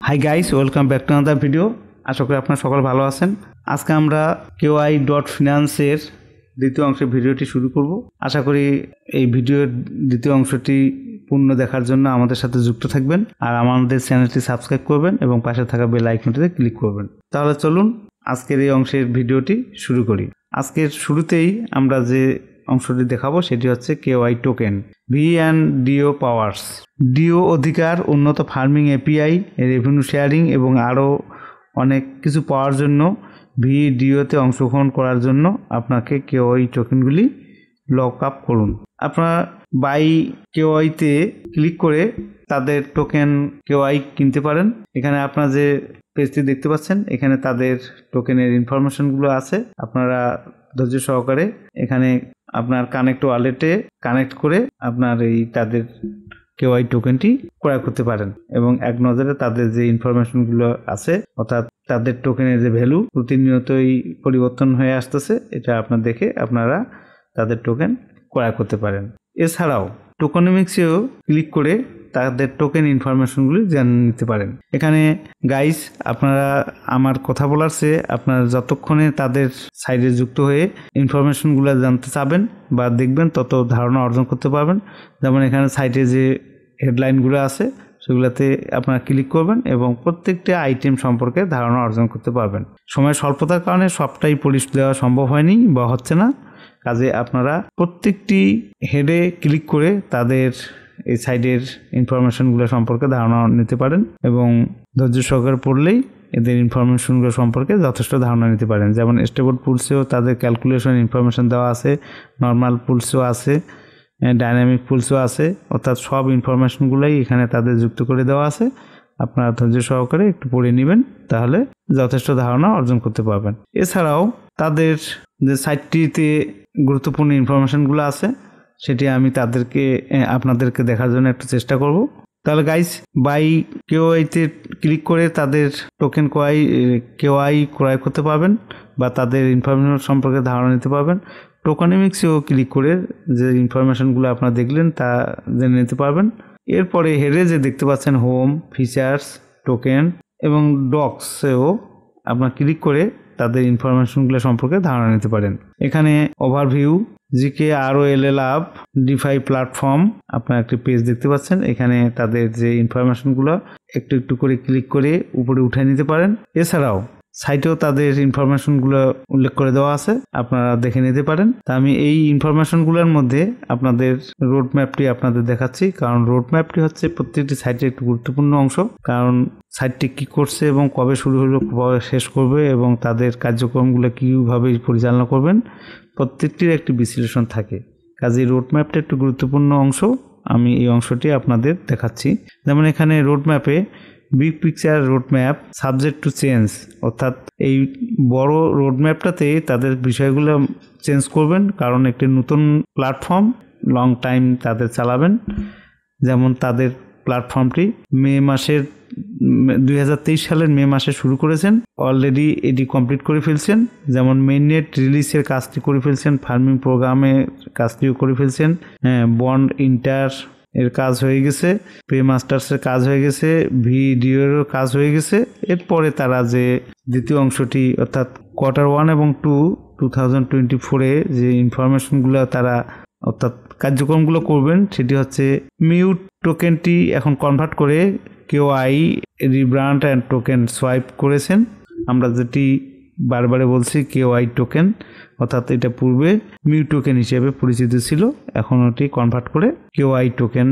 High guys, welcome back to another video. আশা করি আপনারা সকলে ভালো আছেন। আজকে আমরা KOI.finance-এর দ্বিতীয় অংশের ভিডিওটি শুরু করব। আশা করি এই ভিডিওর দ্বিতীয় অংশটি পূর্ণ দেখার জন্য আমাদের সাথে যুক্ত থাকবেন আর আমাদের চ্যানেলটি সাবস্ক্রাইব করবেন এবং পাশে থাকা বেল আইকনটিতে ক্লিক করবেন। তাহলে চলুন আজকের এই অংশের ভিডিওটি শুরু করি। আজকের শুরুতেই আমরা যে অংশটি দেখাবো সেটি হচ্ছে KOI token V&DO powers. Deo অধিকার, উন্নত ফার্মিং এপিআই, রেভিনিউ শেয়ারিং এবং আরও অনেক কিছু পাওয়ার জন্য VDOতে অংশগ্রহণ করার জন্য আপনাকে KOI টোকেনগুলি লক আপ করুন। আপনারা বাই KOI-তে ক্লিক করে তাদের টোকেন KOI কিনতে পারেন। এখানে আপনারা যে পেজটি দেখতে পাচ্ছেন এখানে তাদের টোকেনের ইনফরমেশনগুলো আছে। আপনারা ধৈর্য সহকারে এখানে আপনার কানেক্ট ওয়ালেটে কানেক্ট করে আপনার এই তাদের KOI টোকেনটি ক্রয় করতে পারেন এবং এক নজরে তাদের যে ইনফরমেশনগুলো আছে অর্থাৎ তাদের টোকেনের যে ভ্যালু প্রতিনিয়তই পরিবর্তন হয়ে আসতেছে, এটা আপনার দেখে আপনারা তাদের টোকেন ক্রয় করতে পারেন। এছাড়াও টোকেনমিক্সেও ক্লিক করে তাদের টোকেন ইনফরমেশনগুলি জেনে নিতে পারেন। এখানে গাইস, আপনারা আমার কথা বলার চেয়ে আপনারা যতক্ষণে তাদের সাইডে যুক্ত হয়ে ইনফরমেশনগুলো জানতে চাবেন বা দেখবেন তত ধারণা অর্জন করতে পারবেন। যেমন এখানে সাইটে যে হেডলাইনগুলো আছে সেগুলোতে আপনারা ক্লিক করবেন এবং প্রত্যেকটি আইটেম সম্পর্কে ধারণা অর্জন করতে পারবেন। সময় স্বল্পতার কারণে সবটাই পলিশ দেওয়া সম্ভব হয়নি বা হচ্ছে না, কাজে আপনারা প্রত্যেকটি হেডে ক্লিক করে তাদের এই সাইডের ইনফরমেশনগুলো সম্পর্কে ধারণা নিতে পারেন এবং ধৈর্য সহকারে পড়লেই এদের ইনফরমেশনগুলো সম্পর্কে যথেষ্ট ধারণা নিতে পারেন। যেমন স্টেবল পুলসেও তাদের ক্যালকুলেশন ইনফরমেশন দেওয়া আছে, নর্মাল পুলসেও আছে, ডাইনামিক পুলসও আছে, অর্থাৎ সব ইনফরমেশনগুলোই এখানে তাদের যুক্ত করে দেওয়া আছে। আপনারা ধৈর্য সহকারে একটু পড়ে নেবেন, তাহলে যথেষ্ট ধারণা অর্জন করতে পারবেন। এছাড়াও তাদের যে সাইটটিতে গুরুত্বপূর্ণ ইনফরমেশনগুলো আছে সেটি আমি আপনাদেরকে দেখার জন্য একটু চেষ্টা করব। তাহলে গাইস, বাই KOI-তে ক্লিক করে তাদের টোকেন KOI ক্রয় করতে পারবেন বা তাদের ইনফরমেশন সম্পর্কে ধারণা নিতে পারবেন। টোকেনমিক্সেও ক্লিক করে যে ইনফরমেশনগুলো আপনারা দেখলেন তা জেনে নিতে পারবেন। এরপরে হেডে যে দেখতে পাচ্ছেন হোম, ফিচার্স, টোকেন এবং ডক্সেও আপনারা ক্লিক করে তাদের ইনফরমেশনগুলো সম্পর্কে ধারণা নিতে পারেন। এখানে ওভারভিউ, জিকে, ROL লাভ, ডিফাই প্ল্যাটফর্ম আপনারা একটি পেজ দেখতে পাচ্ছেন। এখানে তাদের যে ইনফরমেশনগুলো একটু একটু করে ক্লিক করে উপরে উঠে নিতে পারেন। এছাড়াও সাইটেও তাদের ইনফরমেশনগুলো উল্লেখ করে দেওয়া আছে, আপনারা দেখে নিতে পারেন। তা আমি এই ইনফরমেশনগুলোর মধ্যে আপনাদের রোড ম্যাপটি আপনাদের দেখাচ্ছি, কারণ রোড ম্যাপটি হচ্ছে প্রত্যেকটি সাইটের একটি গুরুত্বপূর্ণ অংশ। কারণ সাইটটি কী করছে এবং কবে শুরু হলো, কবে শেষ করবে এবং তাদের কার্যক্রমগুলো কীভাবে পরিচালনা করবেন, প্রত্যেকটির একটি বিশ্লেষণ থাকে। কাজে রোড ম্যাপটা একটু গুরুত্বপূর্ণ অংশ, আমি এই অংশটি আপনাদের দেখাচ্ছি। যেমন এখানে রোড ম্যাপে big picture road map subject to change, অর্থাৎ এই বড় রোড ম্যাপটাতে তাদের বিষয়গুলো চেঞ্জ করবেন, কারণ একটি নতুন প্ল্যাটফর্ম লং টাইম তাদের চালাবেন। যেমন তাদের প্ল্যাটফর্মটি 2023 সালের মে মাসে শুরু করেছেন, অলরেডি এটি কমপ্লিট করে ফেলছেন। যেমন মেইননেট রিলিজের কাজটি করে ফেলছেন, ফার্মিং প্রোগ্রামের কাজটিও করে ফেলছেন, বন্ড ইন্টার এর কাজ হয়ে গেছে, পে মাস্টার্সের কাজ হয়ে গেছে, VDOর কাজ হয়ে গেছে। এরপরে তারা যে দ্বিতীয় অংশটি অর্থাৎ Q1 এবং 2024-এ যে ইনফরমেশনগুলো তারা অর্থাৎ কার্যক্রমগুলো করবেন সেটি হচ্ছে মিউট টোকেনটি এখন কনভার্ট করে KOI rebrand and token swipe করেছেন। আমরা যেটি বারবারে বলছি KOI টোকেন, অর্থাৎ এটা পূর্বে মিউ টোকেন হিসেবে পরিচিত ছিল, এখন ওটি কনভার্ট করে KOI টোকেন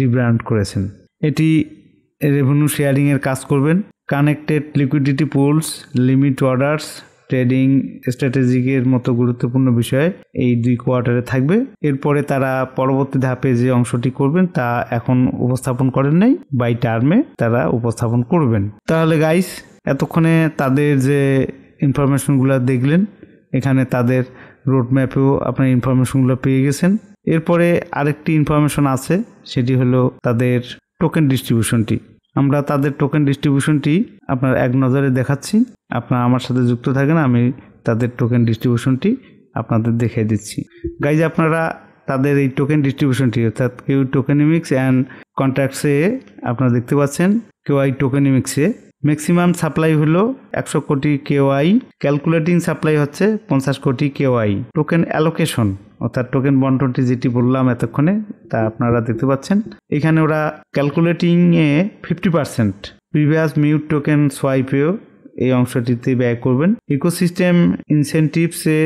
রিব্র্যান্ড করেছেন। এটি রেভিনিউ শেয়ারিংয়ের কাজ করবেন। Connected liquidity pools, limit orders, trading স্ট্র্যাটেজিকের মতো গুরুত্বপূর্ণ বিষয় এই 2 কোয়ার্টারে থাকবে। এরপরে তারা পরবর্তী ধাপে যে অংশটি করবেন তা এখন উপস্থাপন করেন নাই, বাই টার্মে তারা উপস্থাপন করবেন। তাহলে গাইস, এতক্ষণে তাদের যে ইনফরমেশনগুলো দেখলেন, এখানে তাদের রোড ম্যাপেও আপনার ইনফরমেশনগুলো পেয়ে গেছেন। এরপরে আরেকটি ইনফরমেশন আছে, সেটি হলো তাদের টোকেন ডিস্ট্রিবিউশনটি। আমরা তাদের টোকেন ডিস্ট্রিবিউশনটি আপনার এক নজরে দেখাচ্ছি, আপনারা আমার সাথে যুক্ত থাকেন, আমি তাদের টোকেন ডিস্ট্রিবিউশনটি আপনাদের দেখিয়ে দিচ্ছি। গাইজ, আপনারা তাদের এই টোকেন ডিস্ট্রিবিউশনটি, অর্থাৎ কিউ টোকেনিমিক্স অ্যান্ড কন্ট্রাক্টসে আপনারা দেখতে পাচ্ছেন কেওআই টোকেনিমিক্সে ম্যাক্সিমাম সাপ্লাই হলো 100 কোটি কেওআই, ক্যালকুলেটিং সাপ্লাই হচ্ছে 50 কোটি কেওআই। টোকেন অ্যালোকেশন অর্থাৎ টোকেন বন্টনটি যেটি বললাম এতক্ষণে তা আপনারা দেখতে পাচ্ছেন। এখানে ওরা ক্যালকুলেটিংয়ে 50%, প্রিভিয়াস মিউট টোকেন সোয়াইপেও এই অংশটিতে ব্যয় করবেন। ইকোসিস্টেম ইনসেন্টিভসে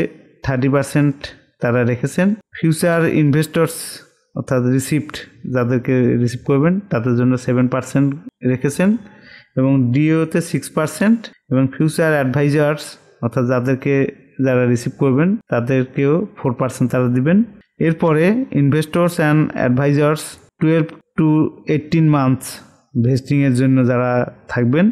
30% তারা রেখেছেন। ফিউচার ইনভেস্টর্স অর্থাৎ রিসিপ্ট যাদেরকে রিসিভ করবেন তাদের জন্য 7% রেখেছেন এবং ডিওতে 6% এবং ফিউচার অ্যাডভাইজার্স অর্থাৎ যারা রিসিভ করবেন তাদেরকেও 4% তারা দিবেন। এরপরে investors and advisors 12 to 18 months ভেস্টিংয়ের জন্য যারা থাকবেন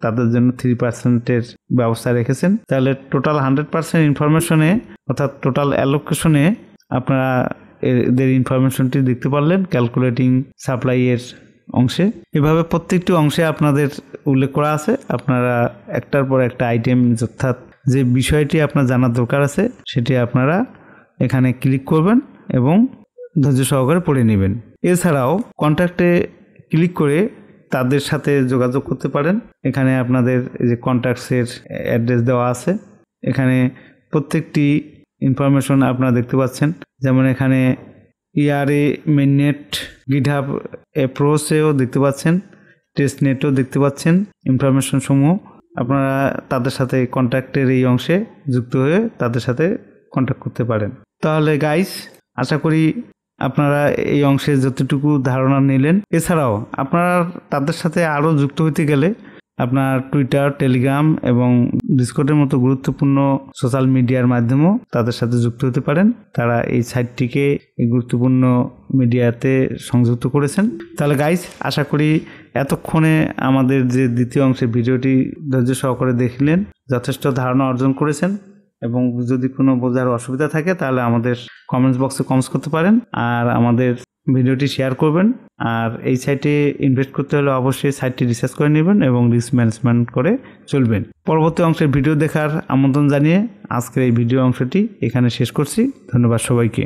তাদের জন্য 3%-এর ব্যবস্থা রেখেছেন। তাহলে টোটাল 100% ইনফরমেশনে অর্থাৎ টোটাল অ্যালোকেশনে আপনারা এদের ইনফরমেশনটি দেখতে পারলেন ক্যালকুলেটিং সাপ্লাইয়ের অংশে। এভাবে প্রত্যেকটি অংশে আপনাদের উল্লেখ করা আছে। আপনারা একটার পর একটা আইটেম অর্থাৎ যে বিষয়টি আপনার জানার দরকার আছে সেটি আপনারা এখানে ক্লিক করবেন এবং ধৈর্য সহকারে পড়ে নেবেন। এছাড়াও কন্ট্যাক্টে ক্লিক করে তাদের সাথে যোগাযোগ করতে পারেন। এখানে আপনাদের যে কন্ট্যাক্টসের অ্যাড্রেস দেওয়া আছে, এখানে প্রত্যেকটি ইনফরমেশন আপনারা দেখতে পাচ্ছেন। যেমন এখানে ইয়ারে মেননেট, গিটহাব অ্যাপ্রোচেও দেখতে পাচ্ছেন, টেস্টনেটও দেখতে পাচ্ছেন। ইনফরমেশন সমূহ আপনারা তাদের সাথে কন্ট্যাক্টের এই অংশে যুক্ত হয়ে তাদের সাথে কন্ট্যাক্ট করতে পারেন। তাহলে গাইস, আশা করি আপনারা এই অংশে যতটুকু ধারণা নিলেন। এছাড়াও আপনারা তাদের সাথে আরও যুক্ত হতে গেলে আপনার টুইটার, টেলিগ্রাম এবং ডিসকর্ডের মতো গুরুত্বপূর্ণ সোশ্যাল মিডিয়ার মাধ্যমেও তাদের সাথে যুক্ত হতে পারেন। তারা এই সাইটটিকে এই গুরুত্বপূর্ণ মিডিয়াতে সংযুক্ত করেছেন। তাহলে গাইস, আশা করি এতক্ষণে আমাদের যে দ্বিতীয় অংশের ভিডিওটি ধৈর্য সহকারে দেখলেন, যথেষ্ট ধারণা অর্জন করেছেন এবং যদি কোনো বোঝার অসুবিধা থাকে তাহলে আমাদের কমেন্টস বক্সে কমেন্টস করতে পারেন আর আমাদের ভিডিওটি শেয়ার করবেন। আর এই সাইটে ইনভেস্ট করতে হলে অবশ্যই সাইটটি রিসার্চ করে নেবেন এবং রিস্ক ম্যানেজমেন্ট করে চলবেন। পরবর্তী অংশের ভিডিও দেখার আমন্ত্রণ জানিয়ে আজকের এই ভিডিও অংশটি এখানে শেষ করছি। ধন্যবাদ সবাইকে।